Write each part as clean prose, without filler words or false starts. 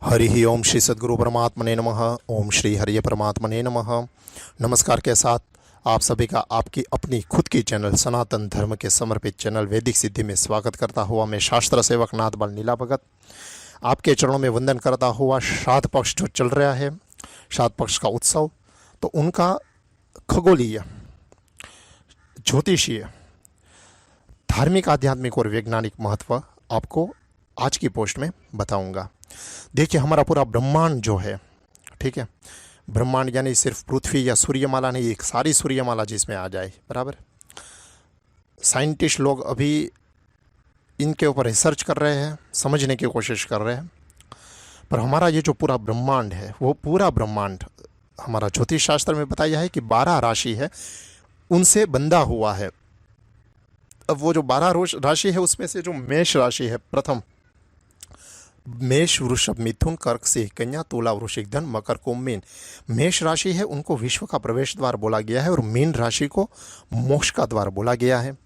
हरि ओम श्री सद्गुरु परमात्मने नमः। ओम श्री हरि परमात्मने नमः। नमस्कार के साथ आप सभी का आपकी अपनी खुद की चैनल सनातन धर्म के समर्पित चैनल वैदिक सिद्धि में स्वागत करता हुआ मैं शास्त्र सेवक नाथ बाल नीला भगत आपके चरणों में वंदन करता हुआ श्राद्ध पक्ष जो चल रहा है, श्राद्ध पक्ष का उत्सव, तो उनका खगोलीय, ज्योतिषीय, धार्मिक, आध्यात्मिक और वैज्ञानिक महत्व आपको आज की पोस्ट में बताऊंगा। देखिए, हमारा पूरा ब्रह्मांड जो है, ठीक है, ब्रह्मांड यानी सिर्फ पृथ्वी या सूर्यमाला नहीं, एक सारी सूर्यमाला जिसमें आ जाए, बराबर। साइंटिस्ट लोग अभी इनके ऊपर रिसर्च कर रहे हैं, समझने की कोशिश कर रहे हैं। पर हमारा ये जो पूरा ब्रह्मांड है, वो पूरा ब्रह्मांड हमारा ज्योतिष शास्त्र में बताया है कि 12 राशि है, उनसे बंधा हुआ है। अब वो जो 12 राशि है, उसमें से जो मेष राशि है, प्रथम मेष, वृषभ, मिथुन, कर्क, सिंह, कन्या, तुला, वृश्चिक, धन, मकर, कुंभ, मीन। मेष राशि है, उनको विश्व का प्रवेश द्वार बोला गया है, और मीन राशि को मोक्ष का द्वार बोला गया है।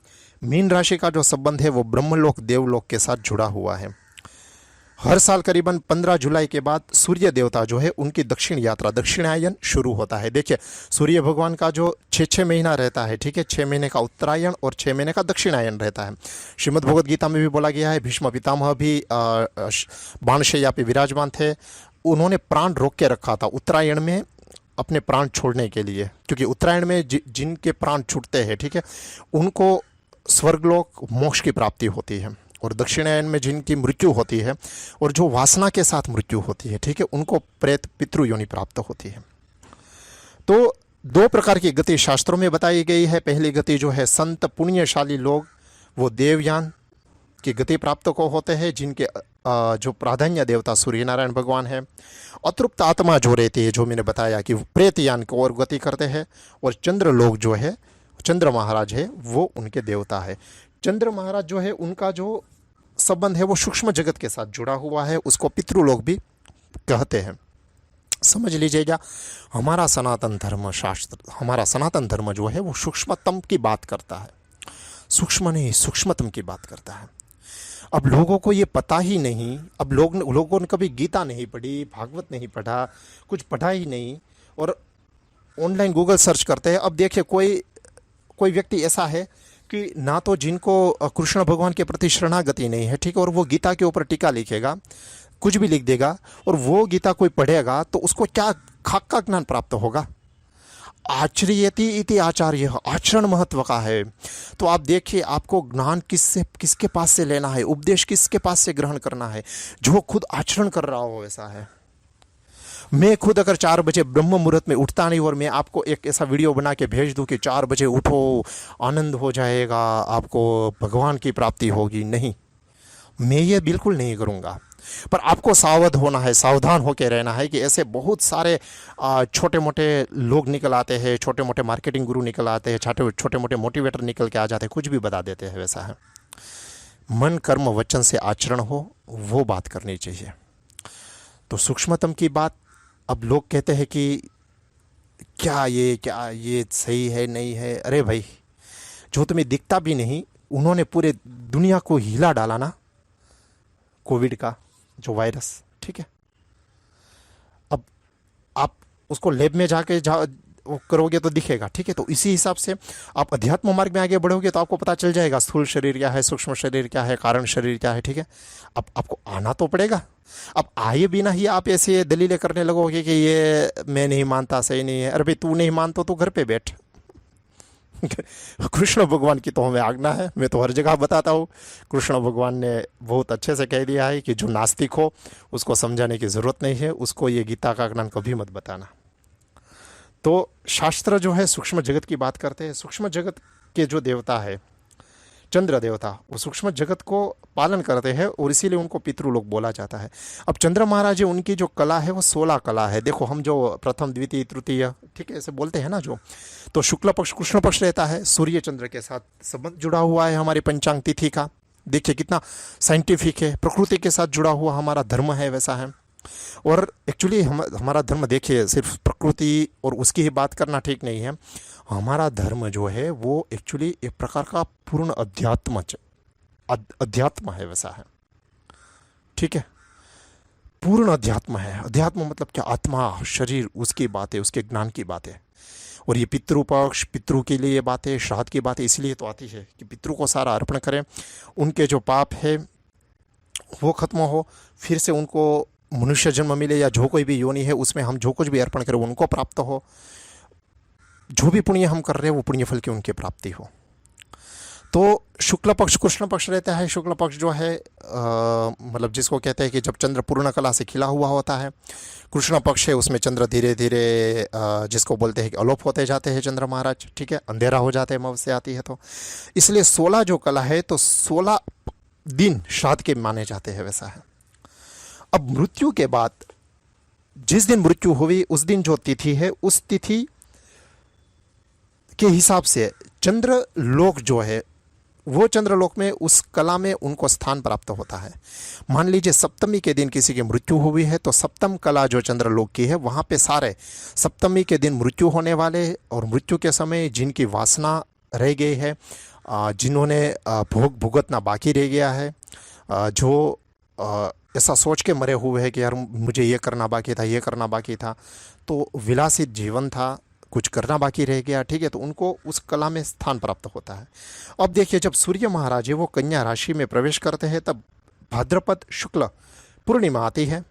मीन राशि का जो संबंध है वो ब्रह्मलोक, देवलोक के साथ जुड़ा हुआ है। हर साल करीबन 15 जुलाई के बाद सूर्य देवता जो है, उनकी दक्षिण यात्रा, दक्षिणायन शुरू होता है। देखिए, सूर्य भगवान का जो 6 महीना रहता है, ठीक है, 6 महीने का उत्तरायण और 6 महीने का दक्षिणायन रहता है। श्रीमद् भगवद गीता में भी बोला गया है, भीष्म पितामह भी बाणशैया पे विराजमान थे, उन्होंने प्राण रोक के रखा था उत्तरायण में अपने प्राण छोड़ने के लिए, क्योंकि उत्तरायण में जिनके प्राण छूटते हैं, ठीक है, उनको स्वर्गलोक, मोक्ष की प्राप्ति होती है। और दक्षिणायन में जिनकी मृत्यु होती है और जो वासना के साथ मृत्यु होती है, ठीक है, उनको प्रेत, पितृ योनि प्राप्त होती है। तो 2 प्रकार की गति शास्त्रों में बताई गई है। पहली गति जो है, संत पुण्यशाली लोग, वो देवयान की गति प्राप्त को होते हैं, जिनके जो प्राधान्य देवता सूर्य नारायण भगवान है। अतृप्त आत्मा जो रहती है, जो मैंने बताया कि प्रेतयान को और गति करते हैं। और चंद्र लोग जो है, चंद्र महाराज है, वो उनके देवता है। चंद्र महाराज जो है, उनका जो संबंध है वो सूक्ष्म जगत के साथ जुड़ा हुआ है, उसको पितृलोक भी कहते हैं। समझ लीजिएगा, हमारा सनातन धर्म शास्त्र, हमारा सनातन धर्म जो है वो सूक्ष्मतम की बात करता है, सूक्ष्म नहीं सूक्ष्मतम की बात करता है। अब लोगों को ये पता ही नहीं, अब लोगों ने कभी गीता नहीं पढ़ी, भागवत नहीं पढ़ा, कुछ पढ़ा ही नहीं, और ऑनलाइन गूगल सर्च करते हैं। अब देखिए, कोई व्यक्ति ऐसा है कि ना तो जिनको कृष्ण भगवान के प्रति शरणागति नहीं है, ठीक है, और वो गीता के ऊपर टीका लिखेगा, कुछ भी लिख देगा, और वो गीता कोई पढ़ेगा तो उसको क्या खाक का ज्ञान प्राप्त होगा। आचर्यति इति आचार्य, आचरण महत्व का है। तो आप देखिए, आपको ज्ञान किसके पास से लेना है, उपदेश किसके पास से ग्रहण करना है, जो खुद आचरण कर रहा हो वैसा है। मैं खुद अगर 4 बजे ब्रह्म मुहूर्त में उठता नहीं और मैं आपको एक ऐसा वीडियो बना के भेज दूं कि 4 बजे उठो, आनंद हो जाएगा, आपको भगवान की प्राप्ति होगी, नहीं, मैं ये बिल्कुल नहीं करूँगा। पर आपको सावध होना है, सावधान होकर रहना है कि ऐसे बहुत सारे छोटे मोटे लोग निकल आते हैं, छोटे मोटे मार्केटिंग गुरु निकल आते हैं, छोटे मोटे मोटिवेटर निकल के आ जाते हैं, कुछ भी बता देते हैं। वैसा है, मन कर्म वचन से आचरण हो, वो बात करनी चाहिए। तो सूक्ष्मतम की बात, अब लोग कहते हैं कि क्या ये सही है, नहीं है। अरे भाई, जो तुम्हें दिखता भी नहीं, उन्होंने पूरे दुनिया को हिला डाला ना, कोविड का जो वायरस, ठीक है। अब आप उसको लैब में जाके वो करोगे तो दिखेगा, ठीक है। तो इसी हिसाब से आप अध्यात्म मार्ग में आगे बढ़ोगे तो आपको पता चल जाएगा स्थूल शरीर क्या है, सूक्ष्म शरीर क्या है, कारण शरीर क्या है, ठीक है। अब आपको आना तो पड़ेगा। अब आए बिना ही आप ऐसे दलीलें करने लगोगे कि ये मैं नहीं मानता, सही नहीं है। अरे भाई, तू नहीं मानता तो घर पे बैठ। कृष्ण भगवान की तो हमें आज्ञा है, मैं तो हर जगह बताता हूँ। कृष्ण भगवान ने बहुत अच्छे से कह दिया है कि जो नास्तिक हो उसको समझाने की ज़रूरत नहीं है, उसको ये गीता का ज्ञान कभी मत बताना। तो शास्त्र जो है सूक्ष्म जगत की बात करते हैं। सूक्ष्म जगत के जो देवता है, चंद्र देवता, वो सूक्ष्म जगत को पालन करते हैं, और इसीलिए उनको पितृलोक बोला जाता है। अब चंद्र महाराज है, उनकी जो कला है वो 16 कला है। देखो, हम जो प्रथम, द्वितीय, तृतीय, ठीक है, ऐसे बोलते हैं ना, जो तो शुक्ल पक्ष, कृष्ण पक्ष रहता है, सूर्य चंद्र के साथ संबंध जुड़ा हुआ है हमारी पंचांग तिथि का। देखिए कितना साइंटिफिक है, प्रकृति के साथ जुड़ा हुआ हमारा धर्म है, वैसा है। और एक्चुअली हमारा धर्म, देखिए, सिर्फ प्रकृति और उसकी ही बात करना ठीक नहीं है। हमारा धर्म जो है वो एक्चुअली एक प्रकार का पूर्ण अध्यात्म है, वैसा है, ठीक है। पूर्ण अध्यात्म है। अध्यात्म मतलब क्या? आत्मा, शरीर, उसकी बातें, उसके ज्ञान की बातें। और ये पितृपक्ष, पितृ के लिए ये बातें, श्राद्ध की बातें इसलिए तो आती है कि पितृ को सारा अर्पण करें, उनके जो पाप है वो खत्म हो, फिर से उनको मनुष्य जन्म मिले या जो कोई भी योनि है उसमें हम जो कुछ भी अर्पण करें उनको प्राप्त हो। जो भी पुण्य हम कर रहे हैं वो पुण्य फल की उनकी प्राप्ति हो। तो शुक्ल पक्ष, कृष्ण पक्ष रहता है। शुक्ल पक्ष जो है मतलब जिसको कहते हैं कि जब चंद्र पूर्ण कला से खिला हुआ होता है। कृष्ण पक्ष है, उसमें चंद्र धीरे धीरे जिसको बोलते हैं कि अलोप होते जाते हैं चंद्र महाराज, ठीक है, अंधेरा हो जाते हैं अमावस्या आती है तो। इसलिए 16 जो कला है तो 16 दिन श्राद्ध के माने जाते हैं, वैसा है। अब मृत्यु के बाद जिस दिन मृत्यु हुई उस दिन जो तिथि है उस तिथि के हिसाब से चंद्र लोक जो है वो चंद्रलोक में उस कला में उनको स्थान प्राप्त होता है। मान लीजिए सप्तमी के दिन किसी की मृत्यु हुई है तो सप्तम कला जो चंद्रलोक की है वहाँ पे सारे सप्तमी के दिन मृत्यु होने वाले और मृत्यु के समय जिनकी वासना रह गई है, जिन्होंने भोग भुगतना बाकी रह गया है, जो ऐसा सोच के मरे हुए हैं कि यार मुझे ये करना बाकी था, ये करना बाकी था, तो विलासित जीवन था, कुछ करना बाकी रह गया, ठीक है, तो उनको उस कला में स्थान प्राप्त होता है। अब देखिए जब सूर्य महाराज है वो कन्या राशि में प्रवेश करते हैं तब भाद्रपद शुक्ल पूर्णिमा आती है,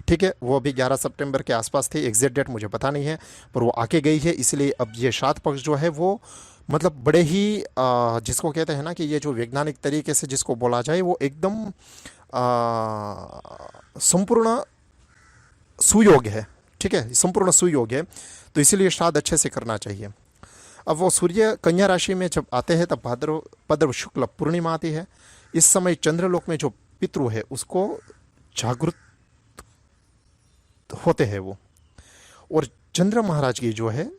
ठीक है। वो अभी 11 सितंबर के आसपास थी, एग्जैक्ट डेट मुझे पता नहीं है, पर वो आके गई है। इसलिए अब ये श्राद्ध पक्ष जो है वो मतलब बड़े ही जिसको कहते हैं ना कि ये जो वैज्ञानिक तरीके से जिसको बोला जाए वो एकदम संपूर्ण सुयोग है, ठीक है, संपूर्ण सुयोग है। तो इसीलिए श्राद्ध अच्छे से करना चाहिए। अब वो सूर्य कन्या राशि में जब आते हैं तब भाद्रपद शुक्ल पूर्णिमा आती है। इस समय चंद्रलोक में जो पितृ है उसको जागृत होते हैं वो, और चंद्र महाराज की जो है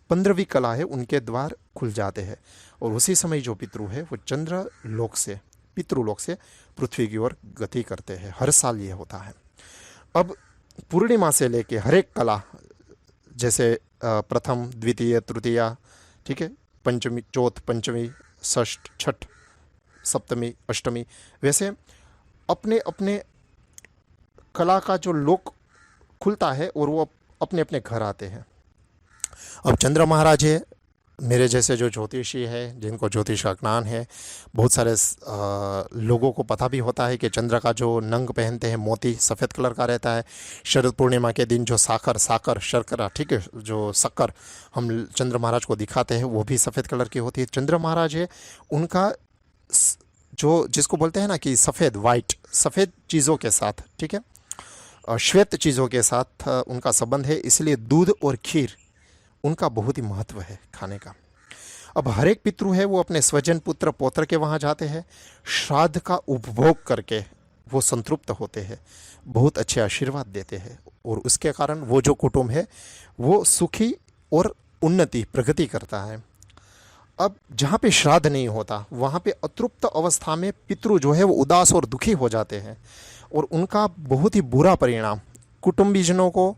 15वीं कला है उनके द्वार खुल जाते हैं और उसी समय जो पितृ है वो चंद्र लोक से, पितृलोक से पृथ्वी की ओर गति करते हैं। हर साल ये होता है। अब पूर्णिमा से लेके हर एक कला जैसे प्रथम, द्वितीय, तृतीया, ठीक है, पंचमी, चौथ, पंचमी, षष्ठ, छठ, सप्तमी, अष्टमी, वैसे अपने अपने कला का जो लोक खुलता है और वो अपने अपने घर आते हैं। अब चंद्र महाराज है, मेरे जैसे जो ज्योतिषी है जिनको ज्योतिष का ज्ञान है, बहुत सारे लोगों को पता भी होता है कि चंद्र का जो नंग पहनते हैं मोती सफ़ेद कलर का रहता है। शरद पूर्णिमा के दिन जो साकर शर्करा, ठीक है, जो शक्कर हम चंद्र महाराज को दिखाते हैं वो भी सफ़ेद कलर की होती है। चंद्र महाराज है उनका जो जिसको बोलते हैं ना कि सफ़ेद, वाइट, सफ़ेद चीज़ों के साथ, ठीक है, श्वेत चीज़ों के साथ उनका संबंध है। इसलिए दूध और खीर उनका बहुत ही महत्व है खाने का। अब हर एक पितृ है वो अपने स्वजन, पुत्र, पौत्र के वहाँ जाते हैं, श्राद्ध का उपभोग करके वो संतृप्त होते हैं, बहुत अच्छे आशीर्वाद देते हैं और उसके कारण वो जो कुटुंब है वो सुखी और उन्नति, प्रगति करता है। अब जहाँ पे श्राद्ध नहीं होता वहाँ पे अतृप्त अवस्था में पितृ जो है वो उदास और दुखी हो जाते हैं और उनका बहुत ही बुरा परिणाम कुटुंबीजनों को,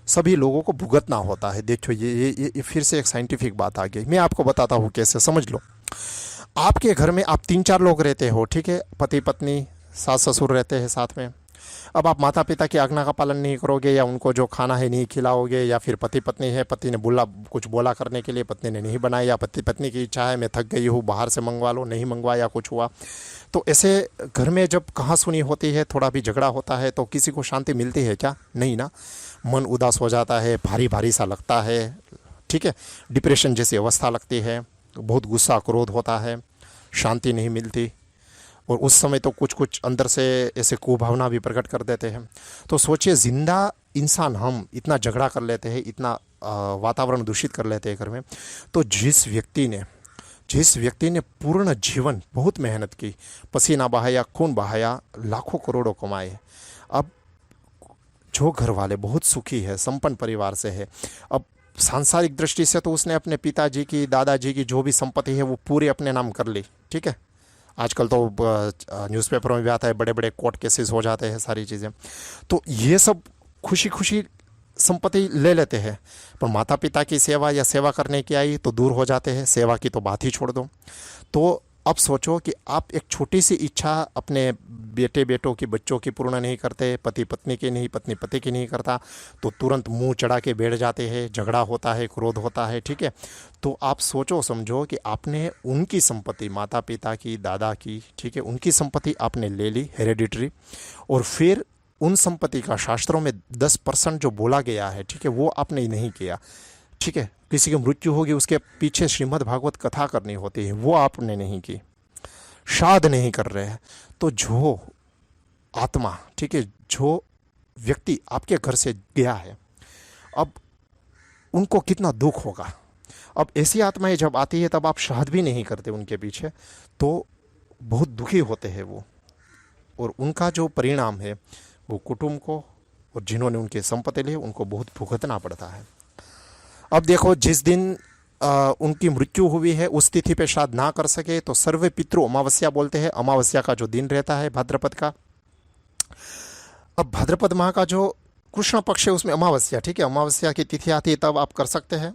सभी लोगों को भुगतना होता है। देखो ये फिर से एक साइंटिफिक बात आ गई, मैं आपको बताता हूँ कैसे, समझ लो। आपके घर में आप 3-4 लोग रहते हो, ठीक है, पति पत्नी, सास ससुर रहते हैं साथ में। अब आप माता पिता की आज्ञा का पालन नहीं करोगे या उनको जो खाना है नहीं खिलाओगे, या फिर पति पत्नी है, पति ने कुछ बोला करने के लिए, पत्नी ने नहीं बनाया, या पत्नी की इच्छा है मैं थक गई हूँ बाहर से मंगवा लो, नहीं मंगवाया, कुछ हुआ, तो ऐसे घर में जब कहासुनी होती है, थोड़ा भी झगड़ा होता है तो किसी को शांति मिलती है क्या? नहीं ना। मन उदास हो जाता है, भारी भारी सा लगता है, ठीक है, डिप्रेशन जैसी अवस्था लगती है, बहुत गुस्सा क्रोध होता है, शांति नहीं मिलती और उस समय तो कुछ कुछ अंदर से ऐसे कुभावना भी प्रकट कर देते हैं। तो सोचिए जिंदा इंसान हम इतना झगड़ा कर लेते हैं, इतना वातावरण दूषित कर लेते हैं घर में। तो जिस व्यक्ति ने पूर्ण जीवन बहुत मेहनत की, पसीना बहाया, खून बहाया, लाखों करोड़ों कमाए, अब जो घर वाले बहुत सुखी है, संपन्न परिवार से है, अब सांसारिक दृष्टि से तो उसने अपने पिताजी की, दादाजी की जो भी संपत्ति है वो पूरी अपने नाम कर ली, ठीक है। आजकल तो न्यूज़पेपर में भी आता है, बड़े बड़े कोर्ट केसेस हो जाते हैं, सारी चीज़ें, तो ये सब खुशी खुशी संपत्ति ले लेते हैं, पर माता पिता की सेवा या सेवा करने की आई तो दूर हो जाते हैं, सेवा की तो बात ही छोड़ दो। तो अब सोचो कि आप एक छोटी सी इच्छा अपने बेटों की, बच्चों की पूर्ण नहीं करते, पति पत्नी की नहीं, पत्नी पति की नहीं करता, तो तुरंत मुंह चढ़ा के बैठ जाते हैं, झगड़ा होता है, क्रोध होता है, ठीक है। तो आप सोचो समझो कि आपने उनकी संपत्ति, माता पिता की, दादा की, ठीक है, उनकी संपत्ति आपने ले ली हेरेडिटरी, और फिर उन संपत्ति का शास्त्रों में 10% जो बोला गया है, ठीक है, वो आपने नहीं किया, ठीक है। किसी की मृत्यु होगी, उसके पीछे श्रीमद् भागवत कथा करनी होती है, वो आपने नहीं की, श्राद्ध नहीं कर रहे हैं। तो जो आत्मा, ठीक है, जो व्यक्ति आपके घर से गया है, अब उनको कितना दुख होगा। अब ऐसी आत्माएं जब आती है तब आप श्राद्ध भी नहीं करते उनके पीछे, तो बहुत दुखी होते हैं वो, और उनका जो परिणाम है वो कुटुंब को और जिन्होंने उनकी संपत्ति ली उनको बहुत भुगतना पड़ता है। अब देखो, जिस दिन उनकी मृत्यु हुई है उस तिथि पे श्राद्ध ना कर सके तो सर्वे पितृ अमावस्या बोलते हैं। अमावस्या का जो दिन रहता है भाद्रपद का, अब भाद्रपद माह का जो कृष्ण पक्ष है उसमें अमावस्या, ठीक है, अमावस्या की तिथि आती है तब आप कर सकते हैं।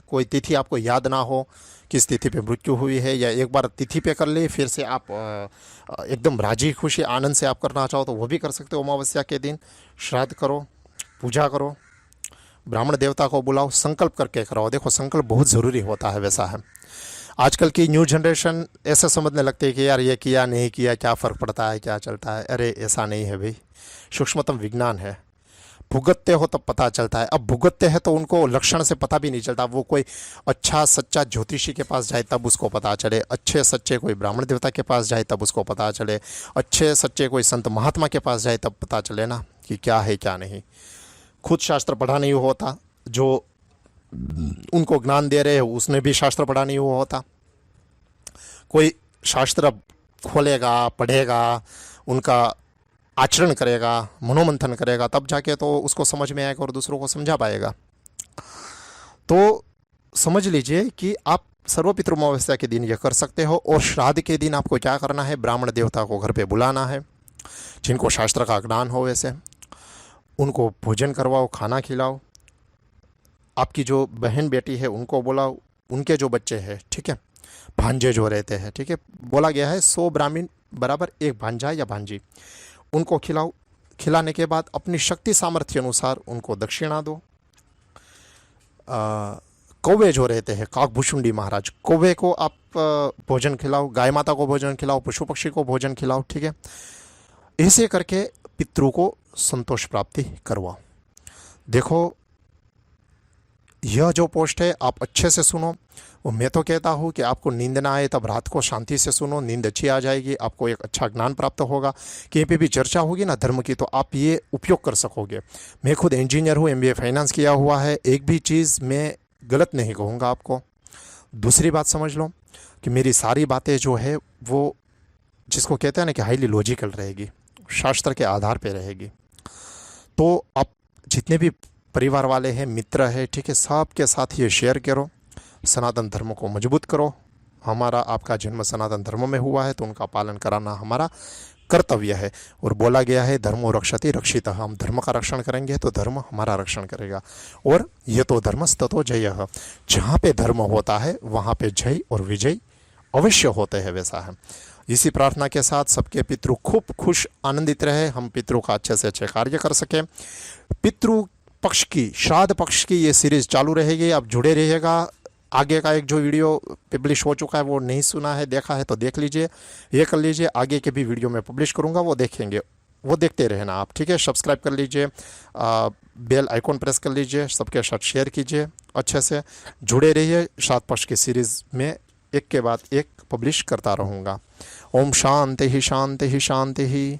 कोई तिथि आपको याद ना हो किस तिथि पे मृत्यु हुई है, या एक बार तिथि पे कर ले फिर से आप एकदम राजी खुशी आनंद से आप करना चाहो तो वो भी कर सकते हो। अमावस्या के दिन श्राद्ध करो, पूजा करो, ब्राह्मण देवता को बुलाओ, संकल्प करके कराओ। देखो, संकल्प बहुत ज़रूरी होता है, वैसा है। आजकल की न्यू जनरेशन ऐसा समझने लगती है कि यार ये किया नहीं किया क्या फ़र्क पड़ता है, क्या चलता है। अरे ऐसा नहीं है भाई, सूक्ष्मतम विज्ञान है। भुगतते हो तब पता चलता है। अब भुगतते हैं तो उनको लक्षण से पता भी नहीं चलता। वो कोई अच्छा सच्चा ज्योतिषी के पास जाए तब उसको पता चले, अच्छे सच्चे कोई ब्राह्मण देवता के पास जाए तब उसको पता चले, अच्छे सच्चे कोई संत महात्मा के पास जाए तब पता चले ना कि क्या है क्या नहीं। खुद शास्त्र पढ़ा नहीं हुआ होता, जो उनको ज्ञान दे रहे हैं उसने भी शास्त्र पढ़ा नहीं हुआ होता। कोई शास्त्र खोलेगा, पढ़ेगा, उनका आचरण करेगा, मनोमंथन करेगा, तब जाके तो उसको समझ में आएगा और दूसरों को समझा पाएगा। तो समझ लीजिए कि आप सर्वपितृ अमावस्या के दिन ये कर सकते हो। और श्राद्ध के दिन आपको क्या करना है, ब्राह्मण देवता को घर पे बुलाना है, जिनको शास्त्र का ज्ञान हो वैसे, उनको भोजन करवाओ, खाना खिलाओ। आपकी जो बहन बेटी है उनको बुलाओ, उनके जो बच्चे हैं, ठीक है, भांजे जो रहते हैं, ठीक है, बोला गया है 100 ब्राह्मण बराबर एक भांजा या भांजी, उनको खिलाओ। खिलाने के बाद अपनी शक्ति सामर्थ्य अनुसार उनको दक्षिणा दो। कौवे जो रहते हैं, काकभूषुंडी महाराज, कौवे को आप भोजन खिलाओ, गाय माता को भोजन खिलाओ, पशु पक्षी को भोजन खिलाओ, ठीक है। ऐसे करके पितरों को संतोष प्राप्ति करवाओ। देखो, यह जो पोस्ट है आप अच्छे से सुनो। वो मैं तो कहता हूँ कि आपको नींद ना आए तब रात को शांति से सुनो, नींद अच्छी आ जाएगी, आपको एक अच्छा ज्ञान प्राप्त होगा। कहीं पे भी चर्चा होगी ना धर्म की तो आप ये उपयोग कर सकोगे। मैं खुद इंजीनियर हूँ, MBA फाइनेंस किया हुआ है, एक भी चीज़ मैं गलत नहीं कहूँगा आपको। दूसरी बात समझ लो कि मेरी सारी बातें जो है वो जिसको कहते हैं ना कि हाईली लॉजिकल रहेगी, शास्त्र के आधार पर रहेगी। तो आप जितने भी परिवार वाले हैं, मित्र है, ठीक है, सबके साथ ये शेयर करो, सनातन धर्म को मजबूत करो। हमारा आपका जन्म सनातन धर्म में हुआ है तो उनका पालन कराना हमारा कर्तव्य है। और बोला गया है धर्मो रक्षति रक्षितः, हम धर्म का रक्षण करेंगे तो धर्म हमारा रक्षण करेगा। और ये तो धर्मस्ततो जयः, जहाँ पे धर्म होता है वहाँ पे जय और विजय अवश्य होते हैं, वैसा है। इसी प्रार्थना के साथ सबके पितृ खूब खुश आनंदित रहे, हम पितरों का अच्छे से अच्छे कार्य कर सकें। पितृ पक्ष की, श्राद्ध पक्ष की ये सीरीज चालू रहेगी, आप जुड़े रहिएगा। आगे का एक जो वीडियो पब्लिश हो चुका है वो नहीं सुना है, देखा है तो देख लीजिए, ये कर लीजिए। आगे के भी वीडियो मैं पब्लिश करूँगा वो देखेंगे, वो देखते रहना आप, ठीक है। सब्सक्राइब कर लीजिए, बेल आइकॉन प्रेस कर लीजिए, सबके साथ शेयर कीजिए, अच्छे से जुड़े रहिए। श्राद्ध पक्ष की सीरीज़ में एक के बाद एक पब्लिश करता रहूँगा। ओम शांति ही शांति ही शांति ही।